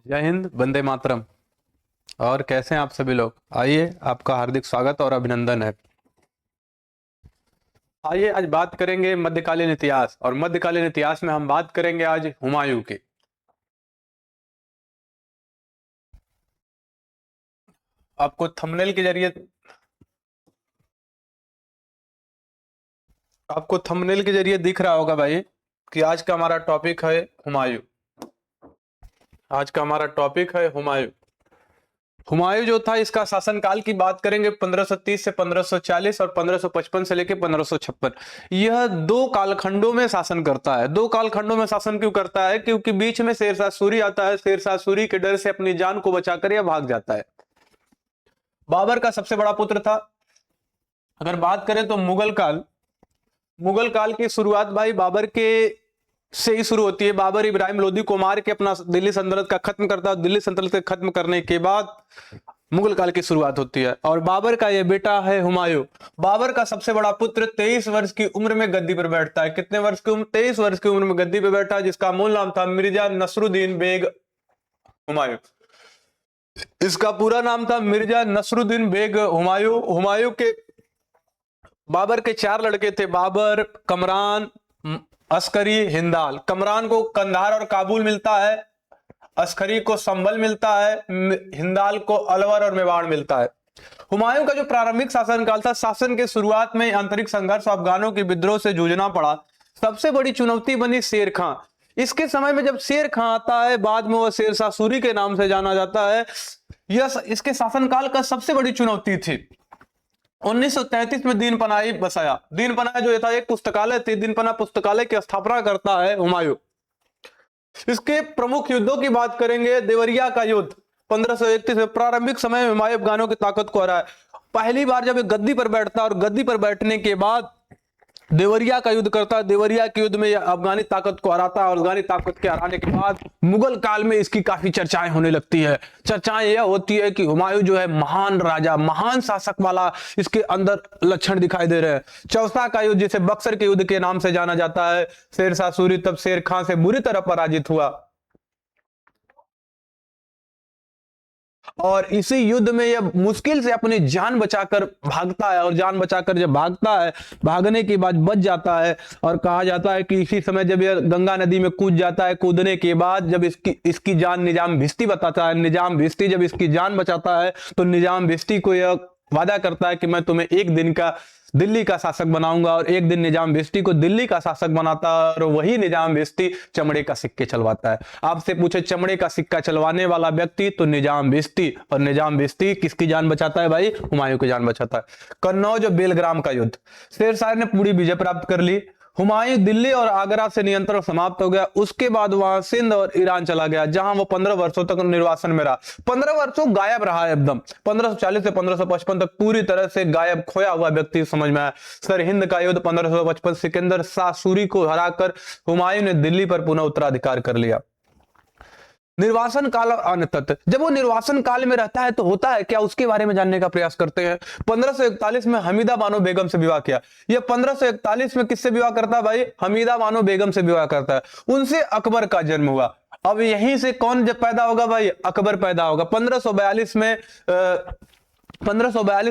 जय हिंद, वंदे मातरम। और कैसे हैं आप सभी लोग? आइए, आपका हार्दिक स्वागत और अभिनंदन है। आइए आज बात करेंगे मध्यकालीन इतिहास, और मध्यकालीन इतिहास में हम बात करेंगे आज हुमायूं की। आपको थंबनेल के जरिए दिख रहा होगा भाई कि आज का हमारा टॉपिक है हुमायूं। आज का हमारा टॉपिक है हुमायूं। हुमायूं जो था, इसका शासनकाल की बात करेंगे 1530 से 1540 और 1555 से लेकर 1556। यह दो कालखंडों में शासन करता है। दो कालखंडों में शासन क्यों करता है? क्योंकि बीच में शेरशाह सूरी आता है। शेरशाह सूरी के डर से अपनी जान को बचाकर यह भाग जाता है। बाबर का सबसे बड़ा पुत्र था। अगर बात करें तो मुगल काल की शुरुआत भाई बाबर के से ही शुरू होती है। बाबर इब्राहिम लोदी को मार के अपना दिल्ली सल्तनत का खत्म करता है। दिल्ली सल्तनत के खत्म करने के बाद मुगल काल की शुरुआत होती है। और बाबर का यह बेटा है हुमायूं। बाबर का सबसे बड़ा पुत्र 23 वर्ष की उम्र में गद्दी पर बैठता है। कितने वर्ष की उम्र? 23 वर्ष की उम्र में गद्दी पर बैठा है, जिसका मूल नाम था मिर्जा नसरुद्दीन बेग हुमायूं। इसका पूरा नाम था मिर्जा नसरुद्दीन बेग हुमायूं। हुमायूं के बाबर के 4 लड़के थे: बाबर, कमरान, अस्करी, हिंदाल। कमरान को कंधार और काबुल मिलता है, अस्करी को संभल मिलता है, हिंदाल को अलवर और मेवाड़ मिलता है। हुमायूं का जो प्रारंभिक शासनकाल था, शासन के शुरुआत में आंतरिक संघर्ष, अफगानों के विद्रोह से जूझना पड़ा। सबसे बड़ी चुनौती बनी शेर खां। इसके समय में जब शेर खां आता है, बाद में वह शेरशाह सूरी के नाम से जाना जाता है, यह इसके शासनकाल का सबसे बड़ी चुनौती थी। 1933 में दीन पनाही बसाया। दीन पनाह जो था एक पुस्तकालय थी। दीन पनाह पुस्तकालय की स्थापना करता है हुमायूं। इसके प्रमुख युद्धों की बात करेंगे। देवरिया का युद्ध 1531 में। प्रारंभिक समय में हुमायूं अफगानों की ताकत को हराया। पहली बार जब गद्दी पर बैठता है और गद्दी पर बैठने के बाद देवरिया का युद्ध करता है। देवरिया के युद्ध में यह अफगानी ताकत को हराता है, और अफगानी ताकत के हराने के बाद मुगल काल में इसकी काफी चर्चाएं होने लगती है। चर्चाएं यह होती है कि हुमायूं जो है महान राजा, महान शासक वाला इसके अंदर लक्षण दिखाई दे रहे हैं। चौसा का युद्ध, जिसे बक्सर के युद्ध के नाम से जाना जाता है, शेरशाह सूरी तब शेर खां से बुरी तरह पराजित हुआ, और इसी युद्ध में यह मुश्किल से अपनी जान बचाकर भागता है। और जान बचाकर जब भागता है, भागने के बाद बच जाता है। और कहा जाता है कि इसी समय जब यह गंगा नदी में कूद जाता है, कूदने के बाद जब इसकी जान निजाम भिश्ती बताता है, निजाम भिश्ती जब इसकी जान बचाता है, तो निजाम भिश्ती को यह वादा करता है कि मैं तुम्हें एक दिन का दिल्ली का शासक बनाऊंगा। और एक दिन निजाम भिश्ती को दिल्ली का शासक बनाता है, और वही निजाम भिश्ती चमड़े का सिक्के चलवाता है। आपसे पूछे चमड़े का सिक्का चलवाने वाला व्यक्ति, तो निजाम भिश्ती। और निजाम भिश्ती किसकी जान बचाता है भाई? हुमायूं की जान बचाता है। कन्नौज और बेलग्राम का युद्ध। शेरशाह ने पूरी विजय प्राप्त कर ली। हुमायूं दिल्ली और आगरा से नियंत्रण समाप्त हो गया। उसके बाद वहां सिंध और ईरान चला गया, जहां वो 15 वर्षों तक निर्वासन में रहा। 15 वर्षों गायब रहा है एकदम। 1540 से 1555 तक पूरी तरह से गायब, खोया हुआ व्यक्ति समझ में आया। सरहिंद का युद्ध 1555, सिकंदर शाह सूरी को हराकर हुमायूं ने दिल्ली पर पुनः उत्तराधिकार कर लिया। निर्वासन काल और अन्य तथ्य। जब वो निर्वासन काल में रहता है तो होता है क्या, उसके बारे में जानने का प्रयास करते हैं। 1541 में हमीदा बानो बेगम से विवाह किया। यह 1541 में किससे विवाह करता है भाई? हमीदा बानो बेगम से विवाह करता है। उनसे अकबर का जन्म हुआ। अब यहीं से कौन जब पैदा होगा भाई? अकबर पैदा होगा। 1542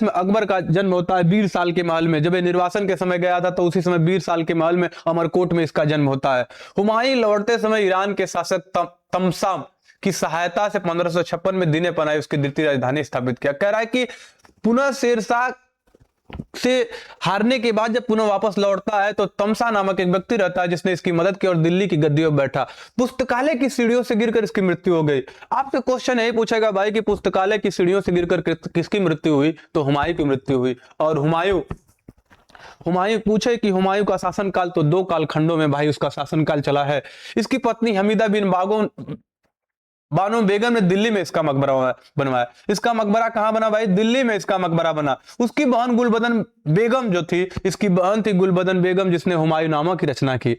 में अकबर का जन्म होता है बीर साल के महल में। जब ये निर्वासन के समय गया था, तो उसी समय बीर साल के महल में अमरकोट में इसका जन्म होता है। हुमायूं लौटते समय ईरान के शासक तमसाम की सहायता से 1556 में दीन पनाही उसकी द्वितीय राजधानी स्थापित किया। कह रहा है कि पुनः शेरशाह से हारने के बाद जब पुनः वापस लौटता है, तो तमसा नामक एक व्यक्ति रहता है जिसने इसकी मदद की और दिल्ली की गद्दियों पर बैठा। पुस्तकालय की सीढ़ियों से गिरकर इसकी मृत्यु हो गई। आपसे क्वेश्चन यही पूछेगा भाई कि पुस्तकालय की सीढ़ियों से गिरकर किसकी मृत्यु हुई? तो हुमायूं की मृत्यु हुई। और हुमायूं पूछे कि हुमायूं का शासनकाल, तो 2 कालखंडों में भाई उसका शासनकाल चला है। इसकी पत्नी हमीदा बिन बानो बेगम ने दिल्ली में इसका मकबरा बनवाया। इसका मकबरा कहां बना भाई? दिल्ली में इसका मकबरा बना। उसकी बहन गुलबदन बेगम जो थी, इसकी बहन थी गुलबदन बेगम, जिसने हुमायूं नामा की रचना की।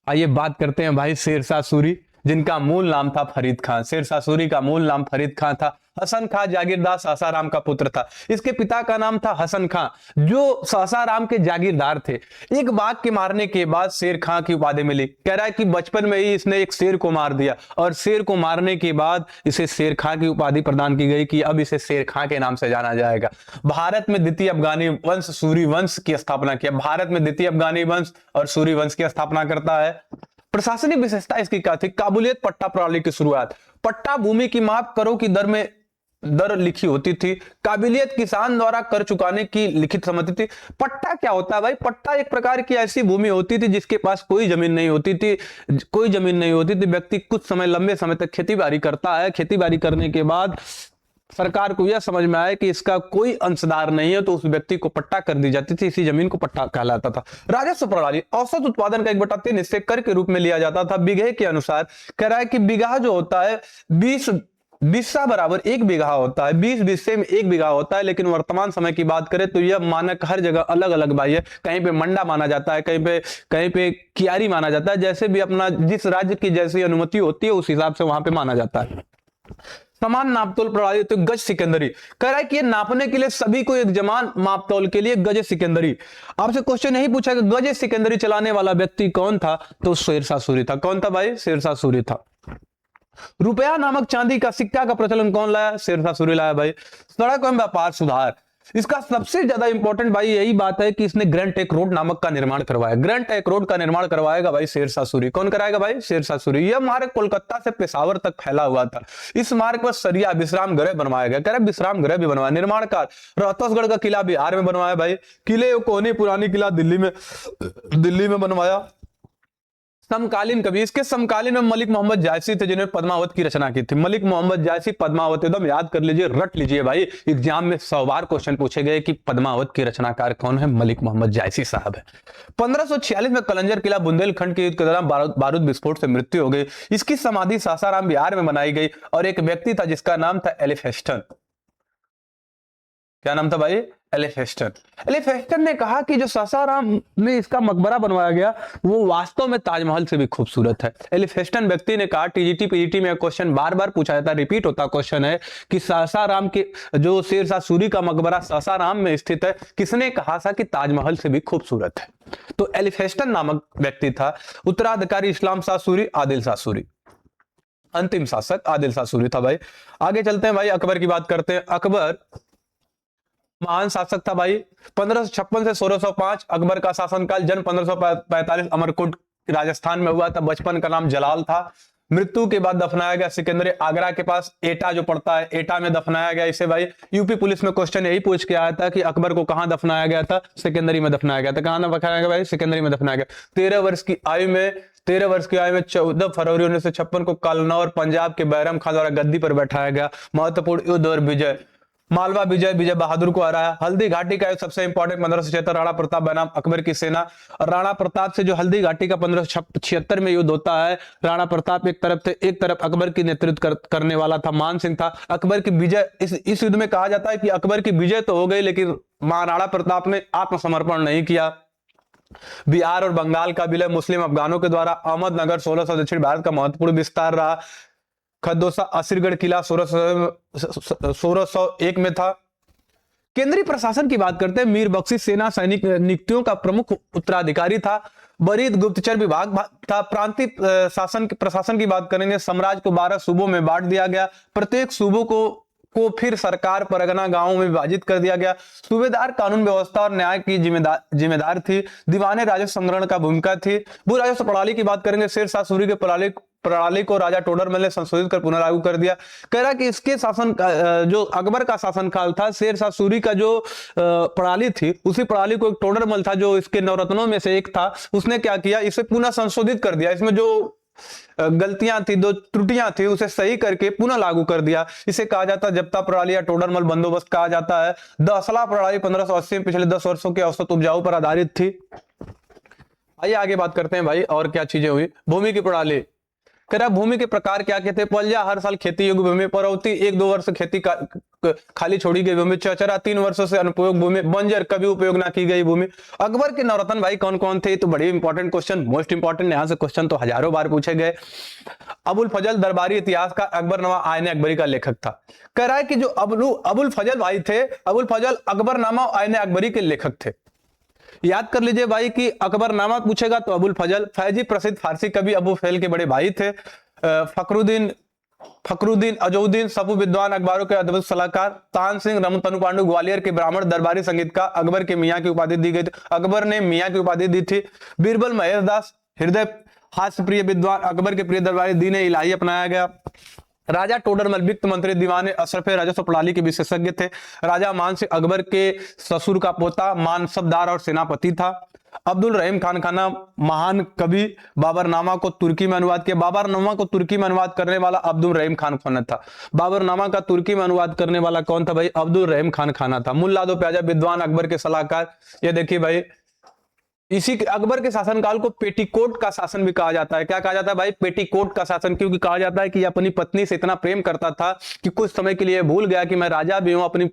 आइए बात करते हैं भाई शेरशाह सूरी। जिनका मूल नाम था फरीद खान। शेरशाह सूरी का मूल नाम फरीद खान था। हसन खां जागीरदार सासाराम का पुत्र था। इसके पिता का नाम था हसन खां, जो सासाराम के जागीरदार थे। एक बाघ के मारने के बाद शेर खां की उपाधि मिली। कह रहा है कि बचपन में ही इसने एक शेर को मार दिया और शेर को मारने के बाद इसे शेर खां की उपाधि प्रदान की गई कि अब इसे शेर खां के नाम से जाना जाएगा। भारत में द्वितीय अफगानी वंश सूरी वंश की स्थापना किया। भारत में द्वितीय अफगानी वंश और सूरी वंश की स्थापना करता है। प्रशासनिक विशेषता इसकी क्या थी? काबुलियत पट्टा प्रणाली की शुरुआत। पट्टा भूमि की माप करों की दर में दर लिखी होती थी। काबिलियत किसान द्वारा कर चुकाने की लिखित सम्मति थी। पट्टा क्या होता है भाई? पट्टा एक प्रकार की ऐसी भूमि होती थी जिसके पास कोई जमीन नहीं होती थी। कोई जमीन नहीं होती थी। व्यक्ति कुछ समय, लंबे समय तक खेती बाड़ी करता है। खेती बाड़ी करने के बाद सरकार को यह समझ में आया कि इसका कोई अंशदार नहीं है, तो उस व्यक्ति को पट्टा कर दी जाती थी। इसी जमीन को पट्टा कहलाता था। राजस्व प्रणाली। औसत उत्पादन का 1/3 हिस्से कर के रूप में लिया जाता था बीघे के अनुसार। कह रहा है कि बीघा जो होता है 20 बिस्सा बराबर 1 बीघा होता है। 20 बिस्से में 1 बीघा होता है। लेकिन वर्तमान समय की बात करें तो यह मानक हर जगह अलग अलग भाई है। कहीं पे मंडा माना जाता है, कहीं पे कियारी माना जाता है। जैसे भी अपना जिस राज्य की जैसी अनुमति होती है उस हिसाब से वहां पे माना जाता है। समान नापतोल प्रणाली। तो गज सिकंदरी। कह रहा है कि ये नापने के लिए सभी को एक समान मापतोल के लिए गज सिकंदरी। आपसे क्वेश्चन यही पूछा कि गज सिकंदरी चलाने वाला व्यक्ति कौन था? तो शेरशाह सूरी था। कौन था भाई? शेरशाह सूरी था। रुपया नामक चांदी का सिक्का का प्रचलन कौन लाया? शेरशाह सूरी लाया भाई। सड़क एवं व्यापार सुधार। इसका सबसे ज्यादा इंपॉर्टेंट भाई यही बात है कि इसने ग्रैंड ट्रंक रोड नामक का निर्माण करवाया। ग्रैंड ट्रंक रोड का निर्माण करवाएगा भाई शेरशाह सूरी। कौन कराएगा भाई? शेरशाह सूरी। यह मार्ग कोलकाता से पेशावर तक फैला हुआ था। इस मार्ग पर सरिया विश्राम गृह बनवाया गया। कह रहे विश्राम गृह भी बनवाया। निर्माण कार्य। रोहतासगढ़ का किला बिहार में बनवाया भाई। किले कोहनी पुरानी किला दिल्ली में बनवाया। समकालीन कवि। इसके समकालीन में मलिक मोहम्मद जायसी थे, जिन्होंने पद्मावत की रचना की थी। मलिक मोहम्मद जायसी पद्मावत, एकदम याद कर लीजिए, रट लीजिए भाई। एग्जाम में 100 बार क्वेश्चन पूछे गए कि पद्मावत के रचनाकार कौन है? मलिक मोहम्मद जायसी साहब है। 1546 में कलंजर किला बुंदेलखंड के युद्ध के दौरान बारूद विस्फोट से मृत्यु हो गई। इसकी समाधि सासाराम बिहार में बनाई गई और एक व्यक्ति था जिसका नाम था एलिफेस्टन। क्या नाम था भाई? एलिफेस्टन। एलिफेस्टन ने कहा कि जो सासाराम में इसका मकबरा बनवाया गया वो वास्तव में ताजमहल से भी खूबसूरत है। एलिफेस्टन व्यक्ति ने कहा, टीजीटी पीजीटी में क्वेश्चन बार बार पूछा जाता है, रिपीट होता क्वेश्चन है कि सासाराम के जो शेरशाह सूरी का मकबरा सासाराम में स्थित है, किसने कहा था कि ताजमहल से भी खूबसूरत है? तो एलिफेस्टन नामक व्यक्ति था। उत्तराधिकारी इस्लाम शाह सूरी, आदिल शाह सूरी। अंतिम शासक आदिल शाह सूरी था भाई। आगे चलते हैं भाई, अकबर की बात करते हैं। अकबर महान शासक था भाई। 1556 से 1605 अकबर का शासनकाल। जन्म 1545 अमरकोट राजस्थान में हुआ था। बचपन का नाम जलाल था। मृत्यु के बाद दफनाया गया सिकंदरी, आगरा के पास एटा जो पड़ता है, एटा में दफनाया गया इसे भाई। यूपी पुलिस में क्वेश्चन यही पूछ के आया था कि अकबर को कहां दफनाया गया था? सिकंदरी में दफनाया गया था। कहां दफनाया गया भाई? सिकंदरी में दफनाया गया। 13 वर्ष की आयु में 14 फरवरी 1956 को कलनौर पंजाब के बैरम खान द्वारा गद्दी पर बैठाया गया। महत्वपूर्ण युद्ध और विजय। मालवा विजय, विजय बहादुर को हराया। हल्दी घाटी का सबसे इंपॉर्टेंट 1576 राणा प्रताप बनाम अकबर की सेना। और राणा प्रताप से जो हल्दी घाटी का 1576 में युद्ध होता है, राणा प्रताप एक तरफ थे, एक तरफ अकबर की नेतृत्व करने वाला था मान सिंह था। अकबर की विजय, इस युद्ध में कहा जाता है कि अकबर की विजय तो हो गई लेकिन महाराणा प्रताप ने आत्मसमर्पण नहीं किया। बिहार और बंगाल का विलय मुस्लिम अफगानों के द्वारा। अहमदनगर 1600 दक्षिण भारत का महत्वपूर्ण विस्तार रहा। खदोसा असीरगढ़ किला 1601 में था। केंद्रीय प्रशासन की बात करते हैं। मीर बख्शी सेना सैनिक नियुक्तियों का प्रमुख उत्तराधिकारी था। बरीद गुप्तचर विभाग था। प्रांतीय प्रशासन की बात करेंगे। साम्राज्य को 12 सूबों में बांट दिया गया। प्रत्येक सूबों को फिर सरकार परगना गांवों में विभाजित कर दिया गया। सूबेदार कानून व्यवस्था और न्याय की जिम्मेदार थी। दीवाने राजस्व संग्रहण का भूमिका थी। भू राजस्व प्रणाली की बात करेंगे। शेरशाह सूरी के प्रणाली को राजा टोडरमल ने संशोधित कर पुनः लागू कर दिया। कह रहा कि इसके शासन जो अकबर का शासनकाल था, शेरशाह सूरी का जो प्रणाली थी, उसी प्रणाली को एक टोडरमल था जो इसके नवरत्नों में से एक था, उसने क्या किया, इसे पुनः संशोधित कर दिया। इसमें जो गलतियां थी, दो त्रुटियां थी, उसे सही करके पुनः लागू कर दिया। इसे कहा जाता है जब्ता प्रणाली या टोडरमल बंदोबस्त कहा जाता है। दसला प्रणाली 1580 में पिछले 10 वर्षों के औसत उपजाऊ पर आधारित थी। आइए आगे बात करते हैं भाई और क्या चीजें हुई। भूमि की प्रणाली। कह रहा भूमि के प्रकार क्या क्या थे? पलिया हर साल खेती योग्य भूमि, परवती 1-2 वर्ष खेती खाली छोड़ी गई भूमि, चौचरा 3 वर्षों से अनुपयोग भूमि, बंजर कभी उपयोग ना की गई भूमि। अकबर के नवरत्न भाई कौन कौन थे? तो बड़ी इंपॉर्टेंट क्वेश्चन, मोस्ट इंपॉर्टेंट, यहाँ से क्वेश्चन तो हजारों बार पूछे गए। अबुल फजल दरबारी इतिहास का अकबरनामा आयन अकबरी का लेखक था। कह रहा है कि जो अबुल फजल भाई थे, अबुल फजल अकबरनामा आयन अकबरी के लेखक थे। याद कर लीजिए भाई कि अकबरनामा पूछेगा तो अबुल फजल, फैजी प्रसिद्ध फारसी कवि अबू फैल के बड़े भाई थे, फखरुद्दीन अजौद्दीन सपू विद्वान अखबारों के अद्भुत सलाहकार, तान सिंह रमतनु पांडु ग्वालियर के ब्राह्मण दरबारी संगीत का अकबर के मियाँ की उपाधि दी गई थी, अकबर ने मियाँ की उपाधि दी थी। बीरबल महेश दास हृदय हास्य प्रिय विद्वान, अकबर के प्रिय दरबारी दीन इलाही अपनाया गया। राजा टोडरमल वित्त मंत्री दीवाने अशरफ राजस्व प्रणाली के विशेषज्ञ थे। राजा मान सिंह अकबर के ससुर का पोता, मानसबदार और सेनापति था। अब्दुल रहीम खान खाना महान कवि, बाबरनामा को तुर्की में अनुवाद किया। बाबरनामा को तुर्की में अनुवाद करने वाला अब्दुल रहीम खान खाना था। बाबरनामा का तुर्की में अनुवाद करने वाला कौन था भाई? अब्दुल रहीम खान खाना था। मुल्ला दो प्याजा विद्वान अकबर के सलाहकार। ये देखिए भाई, इसी अकबर के शासनकाल को पेटीकोट का शासन भी कहा जाता है। क्या कहा जाता है भाई? पेटीकोट का शासन। क्योंकि कहा जाता है कि अपनी पत्नी से इतना प्रेम करता था कि कुछ समय के लिए भूल गया कि मैं राजा भी हूं, अपनी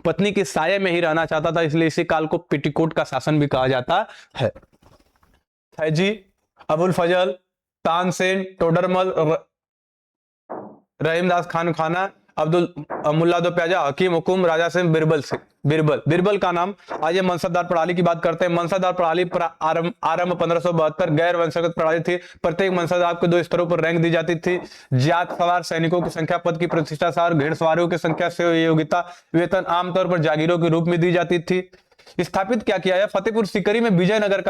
पत्नी के साये में ही रहना चाहता था, इसलिए इसी काल को पेटीकोट का शासन भी कहा जाता है। फैजी, अबुल फजल, तानसेन, टोडरमल, रहीमदास खान खाना, अब्दुल मुल्ला दो प्याजा, हकीम हुकुम, राजा सिंह, बिरबल का नाम। आइए मनसबदार प्रणाली की बात करते हैं। मनसबदार प्रणाली आरंभ 1572, गैर वंशगत प्रणाली थी। प्रत्येक मनसबदार को 2 स्तरों पर रैंक दी जाती थी। जात सवार सैनिकों की संख्या, पद की प्रतिष्ठा सार, घुड़सवारों की संख्या से योग्यता, वेतन आमतौर पर जागीरों के रूप में दी जाती थी। स्थापित क्या किया है? फतेहपुर सीकरी में विजयनगर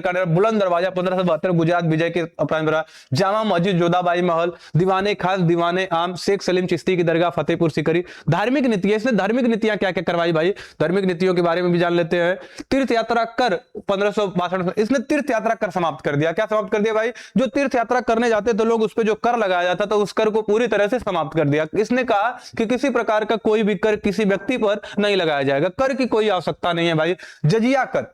का बुलंद दरवाजा 1572 गुजरात विजय के उपरांत, जामा मस्जिद, जोधाबाई महल, दीवाने खास, दीवाने आम, शेख सलीम चिश्ती की दरगाह, फतेहपुर सीकरी। धार्मिक नीतियां, इसने धार्मिक नीतियां क्या क्या करवाई भाई? धार्मिक नीतियों के बारे में भी जान लेते हैं। तीर्थ यात्रा कर 1562 में इसने तीर्थ यात्रा कर समाप्त कर दिया। क्या समाप्त कर दिया भाई? जो तीर्थ यात्रा करने जाते तो लोग उस पर जो कर लगाया जाता था, उस कर को पूरी तरह से समाप्त कर दिया। इसने कहा कि किसी प्रकार का कोई भी कर किसी व्यक्ति पर नहीं लगाया जाएगा, कर की कोई आवश्यकता नहीं है भाई। जजिया कर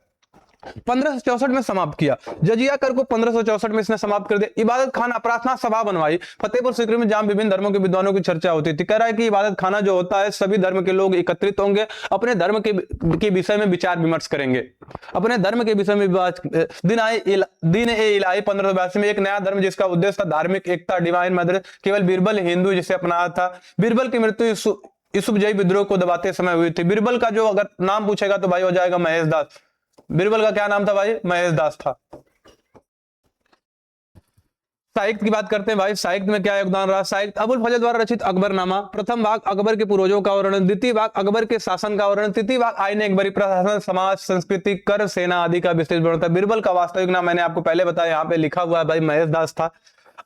1564 में समाप्त किया। जजिया कर को 1564 में इसने समाप्त कर दिया। इबादत खाना प्रार्थना सभा बनवाई। फतेहपुर सीकरी में जहां विभिन्न धर्मों के विद्वानों की चर्चा होती थी। कह रहा है कि इबादत खाना जो होता है, सभी धर्म के लोग एकत्रित होंगे, अपने धर्म के विषय में विचार विमर्श करेंगे, अपने धर्म के विषय में दीन ए इलाही 1582 में एक नया धर्म जिसका उद्देश्य था धार्मिक एकता, डिवाइन मदर। केवल बीरबल हिंदू जिसे अपनाया था। बीरबल की मृत्यु यूसुफजई विद्रोह को दबाते समय हुई थी। बीरबल का जो अगर नाम पूछेगा तो भाई हो जाएगा महेश दास। बीरबल का क्या नाम था भाई? महेश दास था। साहित्य की बात करते हैं भाई, साहित्य में क्या योगदान रहा? साहित्य अबुल फजल द्वारा रचित अकबरनामा, प्रथम भाग अकबर के पूर्वजों का वर्णन, द्वितीय भाग अकबर के शासन का वर्णन, तृतीय भाग आईने अकबरी, प्रशासन, समाज, संस्कृति, कर, सेना आदि का विस्तृत वर्णन था। बीरबल का वास्तविक नाम मैंने आपको पहले बताया, यहाँ पे लिखा हुआ है भाई, महेश दास था।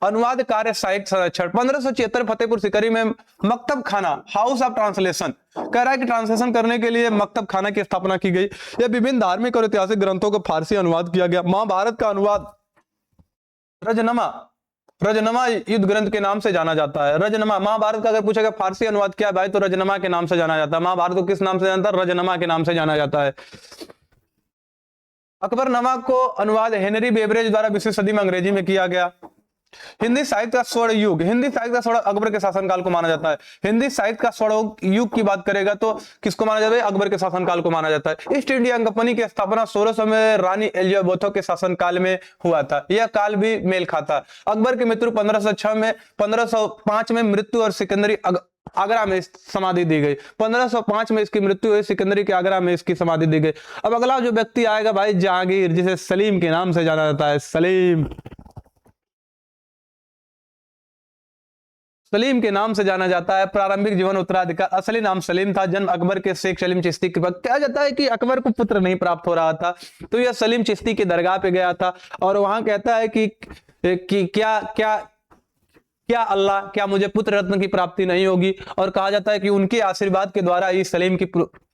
अनुवाद कार्य, साहित्य संरक्षण 1576 फतेहपुर सीकरी में मकतब खाना, हाउस ऑफ ट्रांसलेशन। कह रहा है कि ट्रांसलेशन करने के लिए मकतब खाना की स्थापना की गई। यह विभिन्न धार्मिक और ऐतिहासिक ग्रंथों का फारसी अनुवाद किया गया। महाभारत का अनुवाद रजनमा युद्ध ग्रंथ के नाम से जाना जाता है। रजनमा, महाभारत का अगर पूछेगा फारसी अनुवाद क्या है भाई, तो रजनमा के नाम से जाना जाता है। महाभारत को किस नाम से जानता है? रजनमा के नाम से जाना जाता है। अकबरनामा को अनुवाद हेनरी बेवरेज द्वारा 20वीं सदी में अंग्रेजी में किया गया। हिंदी साहित्य का स्वर्ण युग, हिंदी साहित्य का स्वर्ण अकबर के शासनकाल को माना जाता है। हिंदी साहित्य का स्वर्ण युग की बात करेगा तो किसको माना जाता है? अकबर के शासनकाल को माना जाता है। ईस्ट इंडिया कंपनी की स्थापना 1600 में रानी एलिजाबेथ के शासनकाल में हुआ था। यह काल भी मेल खाता। अकबर की मृत्यु 1505 में मृत्यु और सिकंदरी आगरा में समाधि दी गई। 1505 में इसकी मृत्यु हुई, सिकंदरी के आगरा में इसकी समाधि दी गई। अब अगला जो व्यक्ति आएगा भाई, जहांगीर, जिसे सलीम के नाम से जाना जाता है। सलीम के नाम से जाना जाता है। प्रारंभिक जीवन उत्तराधिकार, असली नाम सलीम था। जन्म अकबर के शेख सलीम चिश्ती के वक्त। कहा जाता है कि अकबर को पुत्र नहीं प्राप्त हो रहा था, तो यह सलीम चिश्ती की दरगाह पे गया था और वहां कहता है कि क्या अल्लाह, क्या मुझे पुत्र रत्न की प्राप्ति नहीं होगी? और कहा जाता है कि उनके आशीर्वाद के द्वारा ही सलीम की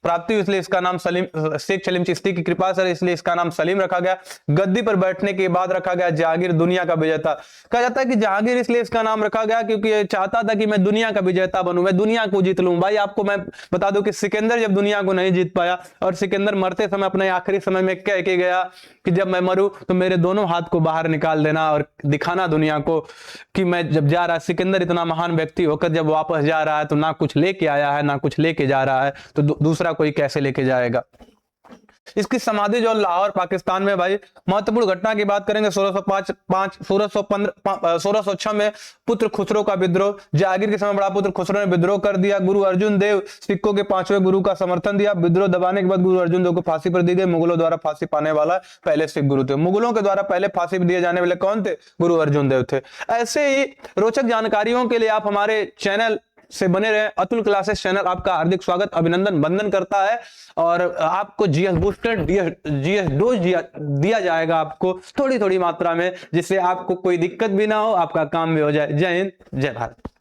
प्राप्ति हुई, इसलिए इसका नाम सलीम, शेख सलीम चिश्ती की कृपा से इसलिए इसका नाम सलीम रखा गया। गद्दी पर बैठने के बाद रखा गया जहांगीर दुनिया का विजेता। कहा जाता है कि जहांगीर इसलिए इसका नाम रखा गया क्योंकि ये चाहता था कि मैं दुनिया का विजेता बनूं, मैं दुनिया को जीत लूं। भाई आपको मैं बता दूं कि सिकंदर जब दुनिया को नहीं जीत पाया और सिकंदर मरते समय अपने आखिरी समय में कह के गया कि जब मैं मरूं तो मेरे दोनों हाथ को बाहर निकाल देना और दिखाना दुनिया को कि मैं जब जा रहा। सिकंदर इतना महान व्यक्ति होकर जब वापस जा रहा है तो ना कुछ लेके आया है ना कुछ लेके जा रहा है, तो दूसरा कोई कैसे लेके जाएगा। इसकी समाधि जो लाहौर पाकिस्तान में। भाई महत्वपूर्ण घटना की बात करेंगे 1606 में पुत्र खुसरो का विद्रोह। जहांगीर के समय बड़ा पुत्र खुसरो ने विद्रोह कर दिया। गुरु अर्जुन देव सिखों के 5वें गुरु का समर्थन दिया। विद्रोह दबाने के बाद गुरु अर्जुन देव को फांसी पर दी गई। मुगलों द्वारा फांसी पाने वाला पहले सिख गुरु थे। मुगलों के द्वारा पहले फांसी दिए जाने वाले कौन थे? गुरु अर्जुन देव थे। ऐसे ही रोचक जानकारियों के लिए आप हमारे चैनल से बने रहे। अतुल क्लासेस चैनल आपका हार्दिक स्वागत अभिनंदन वंदन करता है और आपको जीएस बूस्टर जीएस डोज दिया जाएगा आपको थोड़ी थोड़ी मात्रा में, जिससे आपको कोई दिक्कत भी ना हो, आपका काम भी हो जाए। जय हिंद, जय भारत।